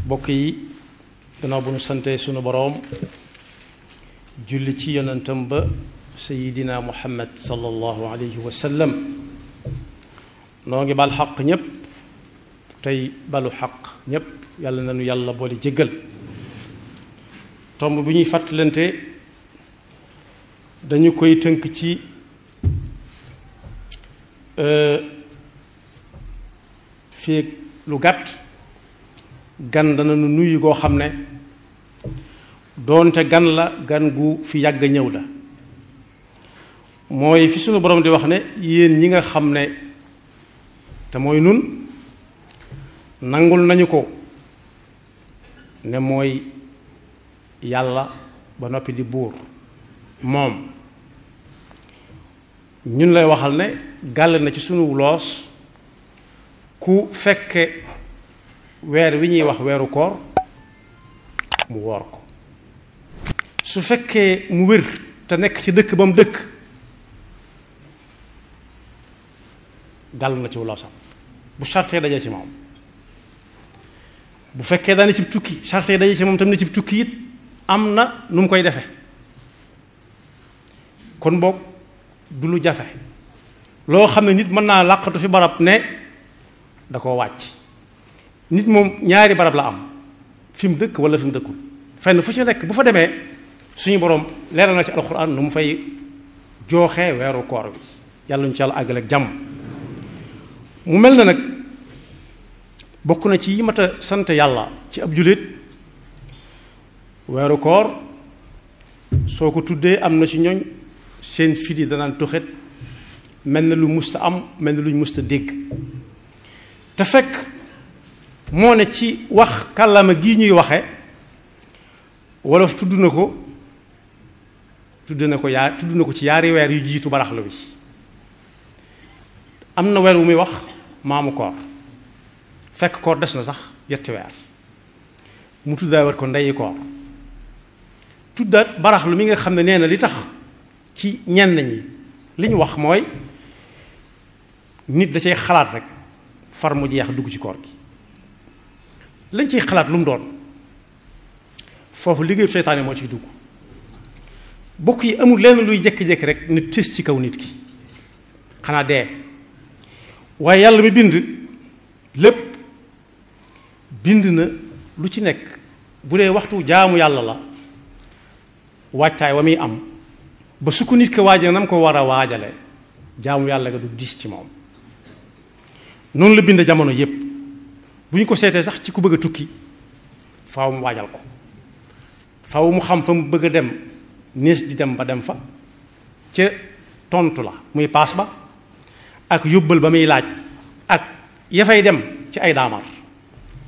bokk yi gannaaw bu ñu sante sunu boroom julli ci yonentam ba sayidina muhammad sallallahu alayhi wa sallam noo ngi bal xaq ñépp tey balu xaq ñépp yàlla nañu yàlla boole jéggal tomb bu ñuy fàttalante dañu koy tënk ci fii lu gàtt gan dana nu nuyu goo xam ne doonte gan la gan gu fi yàgg ñëw la mooy fi sunu borom di wax ne yéen ñi nga xam ne te mooy nun nangul nañu ko ne mooy yàlla ba noppi di buur moom ñun lay waxal ne gàll na ci sunu loos ku fekke weer wi ñuy wax weeru koor mu woor ko su fekkee mu wér te nekk ci dëkk ba mu dëkk gàll na ci loosam bu sartee daje ci moom bu fekkee daane ci tukki sartee daje ci moom tam ne ci tukki it am na nu mu koy defe kon boog du lu jafe loo xam ne nit mën naa làqatu fi barab ne da koo wàcc nit moom ñaari barab la am fi mu dëkk wala fi mu dëkkul fenn fu ci nekk bu fa demee suñu boroom leeral na ci alxuraan nu mu fay jooxee weeru koor bi yàlla ñu ci yàlla àggale ak jàmm mu mel na nag bokk na ci yi mat a sant yàlla ci ab jullit weeru koor soo ko tuddee am na ci ñooñ seen fit yi danaan tuxet mel na lu musta am mel na luñ musta dégg te fekk moo ne ci wax kàllaama gii ñuy waxe wolof tudd na ko ci yaari weer yu jiitu baraxlu bi am na weer wu muy wax maamu koor fekk koor des na sax yetti weer mu tuddaa war ko ndeyi koor tuddaat baraxlu mi nga xam ne nee na li tax ci ñenn ñi li ñu wax mooy nit da cay xalaat rek far mu jeex dugg ci koor gi lañ ciy xalaat lu mu doon foofu liggéeyu seytaane moo ciy dugg bokk yi amul lenn luy jékki-jékki rek nit tës ci kaw nit ki xanaa dee waaye yàlla mi bind lépp bind na lu ci nekk bu dee waxtu jaamu yàlla la wàccaay wa muy am ba su ko nit ko waajal na mu ko war a waajale jaamu yàlla nga du diis ci moom noonu la bind jamono yépp bu ñu ko seetee sax ci ku bëgg a tukki faaw mu waajal ko faaw mu xam fa mu bëgg a dem nees di dem ba dem fa ca tontu la muy paas ba ak yóbbal ba muy laaj ak ya fay dem ci ay daamar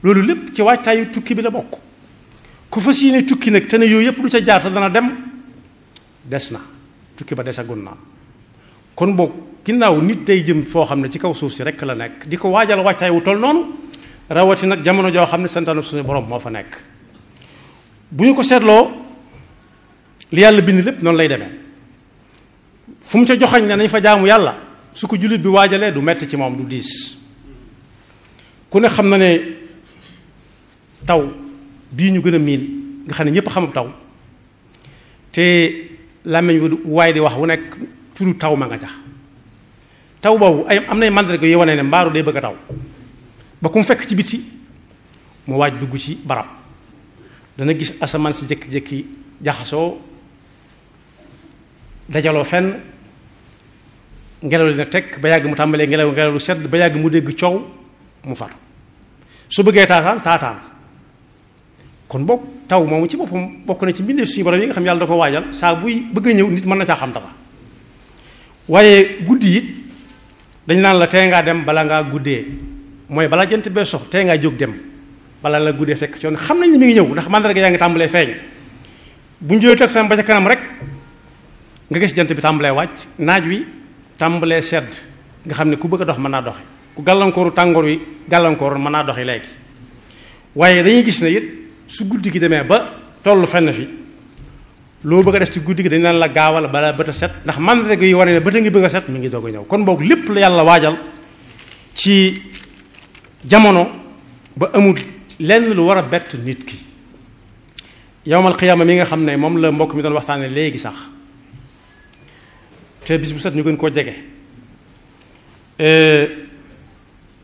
loolu lépp ci waajtaayu tukki bi la bokk ku fas yéene tukki nag te ne yooyu yépp du ca jaar te dana dem des na tukki ba desagun naa kon boog ginnaaw nit day jëm foo xam ne ci kaw suuf si rekk la nekk di ko waajal waajtaay wu toll noonu rawati nag jamono joo xam ne santaanu suñu borom moo fa nekk bu ñu ko seetloo li yàlla bind lépp noonu lay demee fu mu ca joxañ ne nañ fa jaamu yàlla su ko jullit bi waajalee du metti ci moom du diis ku ne xam na ne taw bii ñu gën a miin nga xam ne ñépp xamub taw te làmmiñ wu waaye di wax wu nekk turu taw ma nga ca taw boobu ay am nay màndarga yu wane ne mbaaru day bëgg a taw ba ku mu fekk ci biti mu waaj dugg ci barab dana gis asamaan si jékki-jékki jaxasoo dajaloo fenn ngelaw li na teg ba yàgg mu tàmbalee ngelaw lu sedd ba yàgg mu dégg coow mu fatu su bëggee taataan kon boog taw moomu ci boppam bokk na ci mbindeef suñu borom yi nga xam yàlla da ko waajal saa buy bëgg a ñëw nit mën na caa xam dara waaye guddi it dañ naan la tey ngaa dem bala ngaa guddee mooy balaa jant bee sox tey ngaa jóg dem bala la guddee fekk coon xam nañ ne mi ngi ñëw ndax mandarga yaa ngi tàmbalee feeñ bu ñu jëlee teg fenn ba ca kanam rek nga gis jant bi tàmbalee wàcc naaj wi tàmbalee sedd nga xam ne ku bëgg a dox mën naa doxi ku gàllankooru tàngoor wi gàllankoor mën naa doxi léegi waaye dañuy gis ne it su guddi gi demee ba tollu fenn fi loo bëgg a def ci guddi gi dañ naan la gaawal bala bët a set ndax mandarga yi wane ne bët a ngi bëgg a set mi ngi doog a ñëw kon boog lépp la yàlla waajal ci jamono ba amul lenn lu war a bett nit ki yawmal qiyaama mi nga xam ne moom la mbokk mi doon waxtaane léegi sax te bis bu set ñu gën koo jege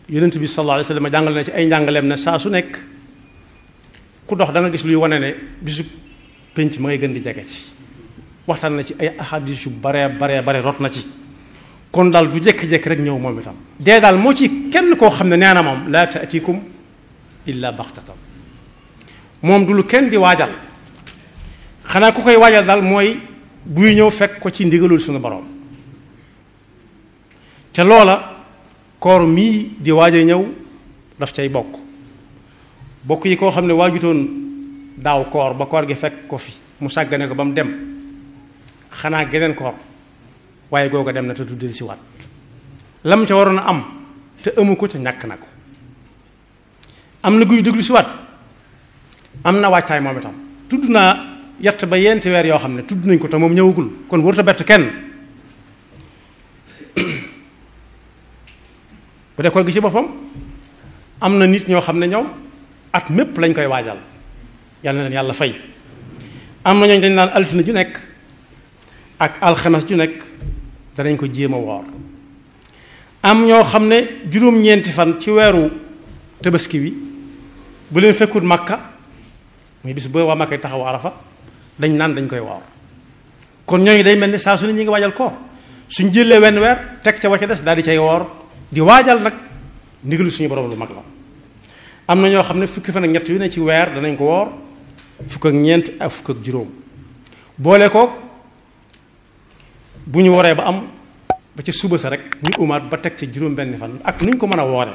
yonent bi sallallahu alayhi wa sallam jàngal na ci ay njàngaleem ne saa su nekk ku dox da nga gis luy wane ne bisu penc ma ngay gën di jege ci waxtaan na ci ay ahadis yu bare rot na ci kon daal du jékki-jékki rek ñëw moom itam dee daal moo ci kenn koo xam ne nee na moom laa taatikum illa baxtatan moom du lu kenn di waajal xanaa ku koy waajal daal mooy buy ñëw fekk ko ci ndigalul suñu borom te loola koor mii di waaj a ñëw daf cay bokk yi koo xam ne waajutoon daaw koor ba koor gi fekk ko fi mu sàggane ko ba mu dem xanaa geneen koor waaye googa dem na te du del si waat lam ca waroon a am te amu ko ca ñàkk na ko am na guy déglu si waat am na waajtaay moom itam tudd naa yett ba yenti weer yoo xam ne tudd nañ ko te moom ñëwagul kon warut a bett kenn bu dee koor gi ci boppam am na nit ñoo xam ne ñoom at mépp lañ koy waajal yàlla na leen yàlla fay am na ñooñ dañ naan altine ju nekk ak alxames ju nekk danañ ko jéem a woor am ñoo xam ne juróom-ñeenti fan ci weeru tabaski wi bu leen fekkul makka muy bis boo waa makka taxaw arafa dañ naan dañ koy woor kon ñooñu day mel ni saa su ne ñi ngi waajal koor suñ jëlee wenn weer teg ca wacca des daal di cay woor di waajal nag ndigalu suñu borom lu mag la am na ñoo xam ne fukki fan ak ñett yu ne ci weer danañ ko woor fukk ak ñeent ak fukk ak juróom boole ko bu ñu waree ba am ba ca suba sa rek ñu umaat ba teg ca juróom benn fan ak nuñ ko mën a woore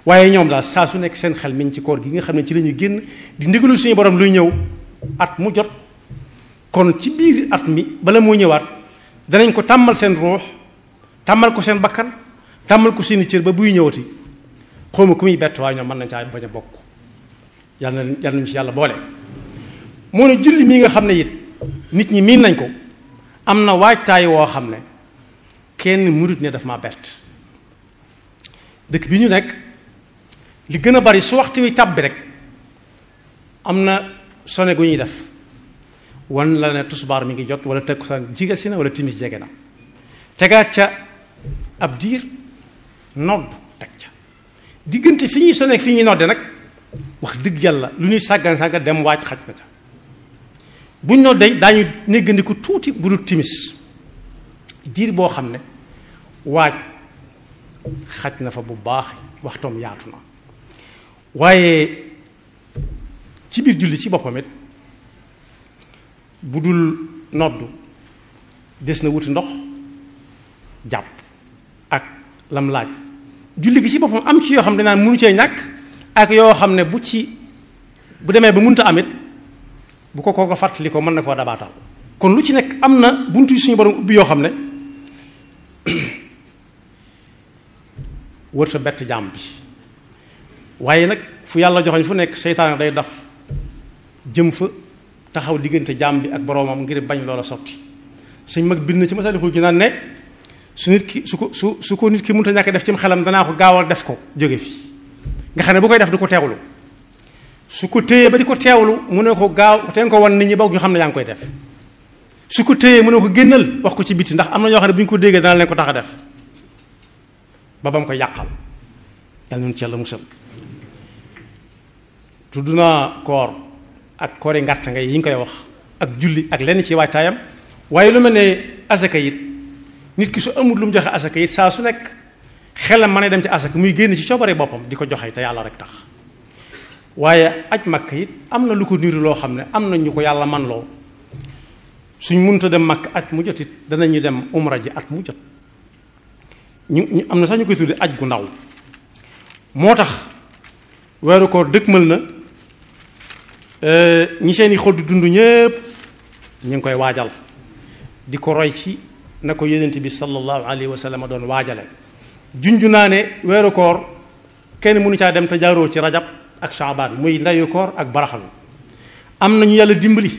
waaye ñoom daal saa su nekk seen xel mi ngi ci koor gi nga xam ne ci la ñuy génn di ndigalu suñu borom luy ñëw at mu jot kon ci biir at mi bala moo ñëwaat danañ ko tàmmal seen ruux tàmmal ko seen bakkan tàmmal ko seeni cër ba buy ñëwati xawma ku muy bett waaye ñoom mën nañ caa bañ a bokk yàlla nañu ci yàlla boole moo ne julli mii nga xam ne it nit ñi miin nañ ko am na waajtaay woo xam ne kenn murit ne daf maa bett dëkk bi ñu nekk li gën a bari su waxtu wi tàbbi rek am na sone gu ñuy def wan la ne tusbaar mi ngi jot wala takkusaan jige si na wala timis jege na tegaat ca ab diir nodd teg ca diggante fi ñuy sone fi ñuy nodde nag wax dëgg yàlla lu ñuy sàggan dem waaj xaj na ca buñ noddee daañu néggandiku tuuti bu dul timis diir boo xam ne waaj xaj na fa bu baax waxtoom yaatu na waaye ci biir julli ci boppam it bu dul noddu des na wuti ndox jàpp ak lam laaj julli gi ci boppam am ci yoo xam ne naan mënu cee ñàkk ak yoo xam ne bu demee ba mënta amit bu ko kooko fàttali ko mën na koo dabaatal kon lu ci nekk am na buntu suñu borom ubbi yoo xam ne wërta bett jaam bi waaye nag fu yàlla joxoñ fu nekk seytaane day dox jëm fa taxaw diggante jaam bi ak boroomam ngir bañ loola sotti suñ mag bind na ci Masaalikul Jinaan ne su nit ki su ko nit ki mënta ñàkk def ci xelam danaa ko gaawal def ko jóge fi nga xam ne bu koy def du ko teewlu su ko téyee ba di ko teewlu mu ne ko gaaw teen ko wan nit ñi ba ñu xam ne yaa ngi koy def su ko téyee mu ne ko génnal wax ko ci biti ndax am na ñoo xam ne bu ñu ko déggee dana leen ko tax a def ba mu koy yàqal yàlla ñun ci yàlla musal tudd naa koor ak koori ngàtt nga yi ñu koy wax ak julli ak lenn ci waajtaayam waaye lu mel ne asaka it nit ki su amul lu mu joxe asaka it saa su nekk xelam mën a dem ci asaka muy génn ci coobare boppam di ko joxe te yàlla rek tax waaye aj makka it am na lu ko niru loo xam ne am na ñu ko yàlla man loo suñ mënta dem makka aj mu jot it danañu dem umra ji at mu jot ñu am na sax ñu koy tudde aj gu ndaw moo tax weeru koor dëkkmal na ñi seeni xol di dund ñépp ñu ngi koy waajal di ko roy ci na ko yonent bi sallallahu alayhi wa sallam doon waajale junju naa ne weeru koor kenn mënu caa dem te jaaroo ci rajab ak shaabaan muy ndeyu koor ak baraxlu am nañu yàlla dimbali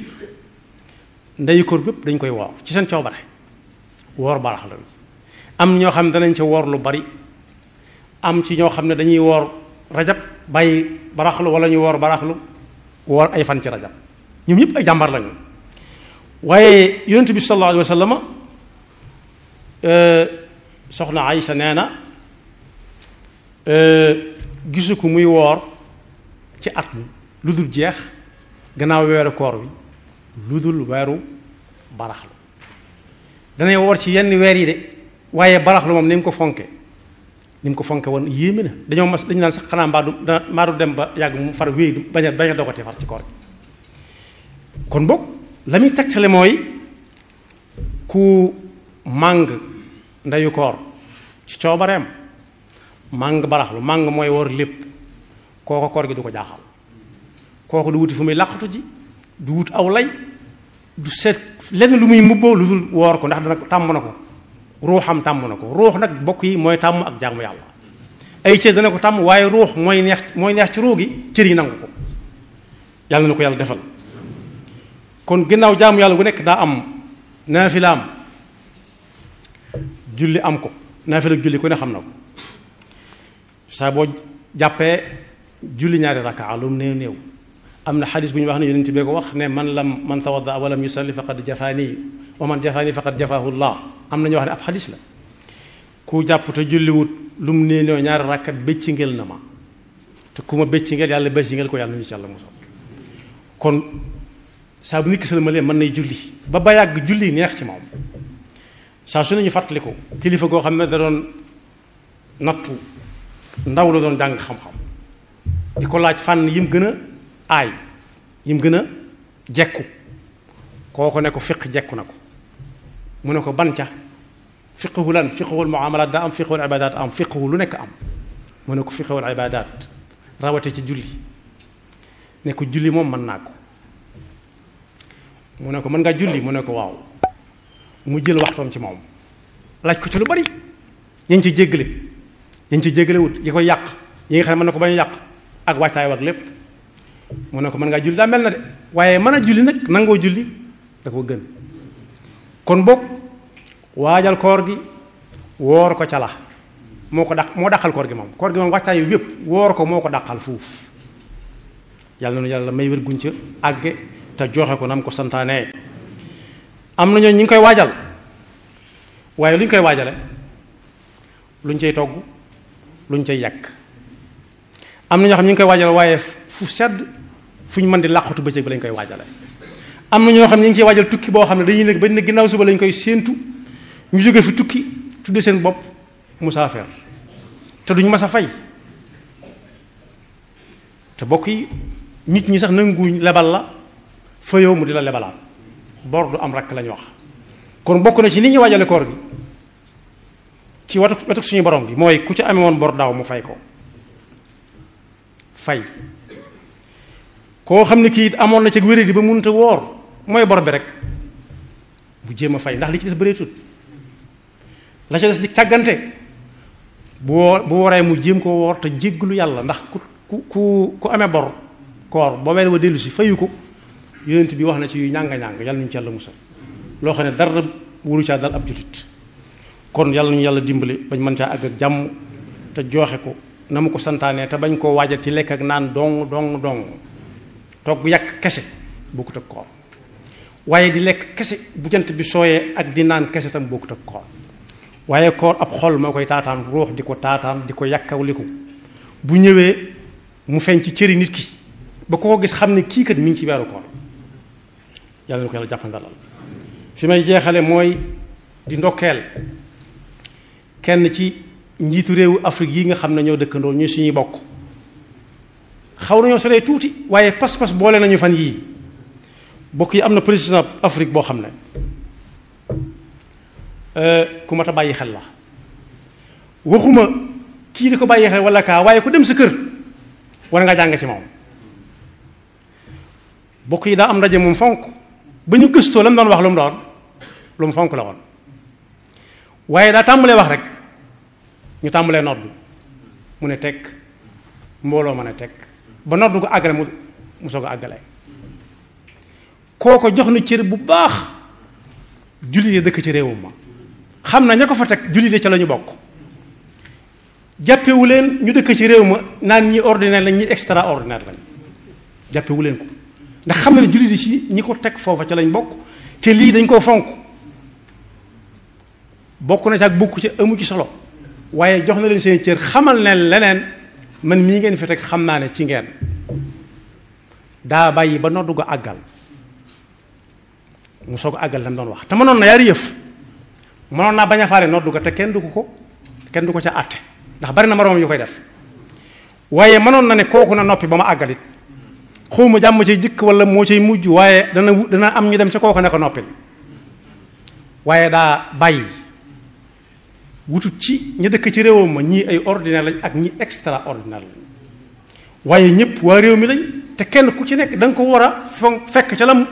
ndeyu koor bépp dañ koy woor ci seen coobare woor baraxlu am ñoo xam ne danañ ca woor lu bari am ci ñoo xam ne dañuy woor rajab bàyyi baraxlu wala ñu woor baraxlu woor ay fan ci rajab ñoom ñëpp ay jàmbar lañu. waaye yonent bi sallallahu alayhi wa sallam soxna Aysa nee na gisu ko muy woor ci at mi lu dul jeex gannaaw weeru koor wi lu dul weeru baraxlu danay woor ci yenn weer yi de waaye baraxlu moom ni mu ko fonke woon yéeme na dañu naan sax xanaa mbaa du dem ba yàgg mu far wéy bañ a dogati far ci koor gi. kon boog la muy tegtale mooy ku màng ndeyu koor ci coobareem màng baraxlu màng mooy woor lépp kooko koor gi du ko jaaxal kooku du wuti fu muy làqatu ji du wut aw lay du seet lenn lu muy mubboo lu dul woor ko ndax dana tàmm na ko ruuxam tàmm na ko ruux nag bokk yi mooy tàmm ak jaamu yàlla ay cër dana ko tàmm waaye ruux mooy neex ci ruux gi cër yi nangu ko yàlla na ko yàlla defal. kon ginnaaw jaamu yàlla gu nekk daa am naafilaam julli am ko naafila julli ku ne xam na ko saa boo jàppee julli ñaari rakaa lu néew néew am na xadis bu ñu wax ne yonent bi ko wax ne man tawadda wa lam yusalli faqad jafaani wa man jafaani faqad jafaahu llah am na ñu wax ne ab xadis la ku jàpp te julliwut lu mu néew néew ñaari rakkat bëcci ngel na ma te ku ma bëcci ngel yàlla bëcci ngel ko yàlla nañu ci yàlla mosal. kon saa bu nit ki sëlmalee mën nay julli ba yàgg julli neex ci moom saa su ne ñu fàttaliku kilifa goo xam ne da doon nattu ndaw la doon jàng xam-xam di ko laaj fànn yi mu gën a aay yi mu gën a jekku kooko ne ko fiq jekku na ko mu ne ko ban ca fiqhu lan fiqhul muamalat daa am fiqhul ibadat am fiqhu lu nekk am mu ne ko fiqhul ibadat rawate ci julli ne ko julli moom mën naa ko mu ne ko mën ngaa julli mu ne ko waaw mu jël waxtoom ci moom laaj ko ci lu bari yañ ci jéggale wut yi koy yàq yi nga xam ne mën na ko bañ a yàq ak waajtaay ak lépp mu ne ko mën ngaa julli daa mel na de waaye mën a julli nag nangoo julli da ko gën. kon boog waajal koor gi woor ko ca la moo dàqal koor gi moom waajtaay yu yépp woor ko moo ko dàqal fuuf yàlla na yàlla may wér guñ ca àgge te joxe ko nam ko santaane. am na ñoo ñi ngi koy waajal waaye lu ñu koy waajale luñ cay togg luñ cay yàq am na ñoo xam ñu ngi koy waajal waaye fu sedd fu ñu mën di làqatu bëccëg bi lañ koy waajale am na ñoo xam ne ñu ngi ciy waajal tukki boo xam ne dañuy nekk bañ ne ginnaaw suba lañ koy séentu ñu jóge fi tukki tudde seen bopp musaafir te duñ mas a fay te bokk yi nit ñi sax nanguñ lebal la fa yow mu di la lebalaat bor du am rakk lañ wax. kon bokk na ci li ñuy waajale koor gi ci wetu suñu borom gi mooy ku ci amee woon bor daaw mu fay ko fay koo xam ne kii it amoon na ci wéradi ba mënut a woor mooy bor bi rek bu jéem a fay ndax li ci des bëreetut la ci des di càggante bu woree mu jéem koo woor te jégglu yàlla ndax ku amee bor koor boo weer wa dellu si fayu ko yonent bi wax na ci yu ñàng-ñàng yàlla nañu ci yàlla musal loo xam ne dara wuru caa dal ab julit kon yàlla nañu yàlla dimbali bañ mën caa àgg ak jàmm te joxe ko na mu ko santaanee te bañ koo waajal ci lekk ak naan dong toog bu yàq kese bokkut ak koor waaye di lekk kese bu jant bi sooyee ak di naan kese tam bokkut ak koor waaye koor ab xol moo koy taataan ruux di ko taataan di ko yàkkawliku bu ñëwee mu feeñ ci cëri nit ki ba koo gis xam ne kii kat mi ngi ci weeru koor yàlla na ko yàlla jàppandalal fi may jeexale mooy di ndokkeel kenn ci njiitu réewu Afrique yi nga xam ne ñoo dëkkandoo ñu suñuy bokk xaw nañoo soree tuuti waaye pas-pas boole nañu fan yii bokk yi am na président Afrique boo xam ne ku mat a bàyyi xel la waxuma kii di ko bàyyi xel wala kaa waaye ku dem sa kër war nga jàng ci moom bokk yi daa am ndaje moom fonk ba ñu gëstoo la mu doon wax lu mu fonk la woon waaye daa tàmbalee wax rek ñu tàmbalee noddu mu ne teg mbooloo ma ne teg ba noddu ko àggale mu soog a àggale kooko jox na cër bu baax jullit yi dëkk ci réewum ma xam na ña ko fa teg jullit yi ca la ñu bokk jàppewu leen ñu dëkk ci réew ma naan ñi ordinaire lañ ñi extraordinaire lañ jàppewu leen ko ndax xam na ne jullit yi ci ñi ko teg foofa ca lañ bokk te lii dañ koo fonk bokk na ci ak bokk ci amu ci solo waaye jox na leen seen cër xamal leen leneen man mii ngeen fi teg xam naa ne ci ngeen daa bàyyi ba noddu ko àggal mu soog a àggal lam doon wax te mënoon na yaari yëf mënoon naa bañ a faale noddu ko te kenn du ko ca àtte ndax bari na moroom yu koy def waaye mënoon na ne kooku na noppi ba ma àggalit xawma jàmm cay jëkk wala moo cay mujj waaye dana am ñu dem ca kooku ne ko noppil waaye daa bàyyi wutut ci ñi dëkk ci réewam ma ñii ay ordinaire lañ ak ñi extraordinaire lañ waaye ñëpp waa réew mi lañ te kenn ku ci nekk da nga ko war a fekk ca lam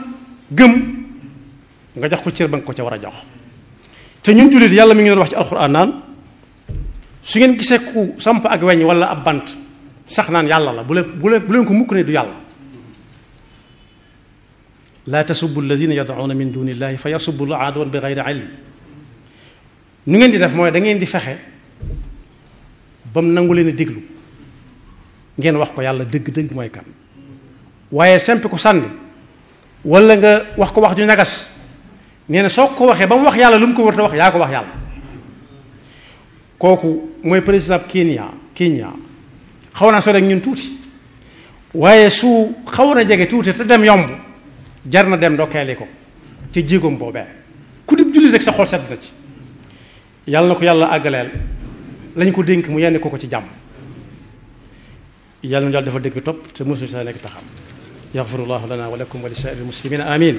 gëm nga jox ko cër ba nga ko ca war a jox te ñun jullit yàlla mi ngi doon wax ci alxuraan naan su ngeen gisee ku samp ak weñ wala ab bant sax naan yàlla la bu leen ko mukk ne du yàlla laa tasubbu alladina yad'una min duni illahi fa yasubbu llaha adwan bi gayri ilm nu ngeen di def mooy da ngeen di fexe ba mu nangu leen a déglu ngeen wax ko yàlla dëgg-dëgg mooy kan waaye sempi ko sànni wala nga wax ko wax ju ñagas nee na soo ko waxee ba mu wax yàlla lu mu ko war a wax yaa ko wax yàlla kooku mooy président Kenya xaw naa soo rek ñun tuuti waaye su xaw na jege tuuti te dem yomb jar na dem ndokkeeli ko ci jéegoom boobee ku dib jullit rek sa xol sedd na ci yàlla na ko yàlla àggaleel lañ ko dénk mu yenn ko ci jàmm yàlla na yàlla dafa dégg topp te mosuñu sa nekk taxam yaxfirullahu lana wa lakum wa li saa'iril muslimina amin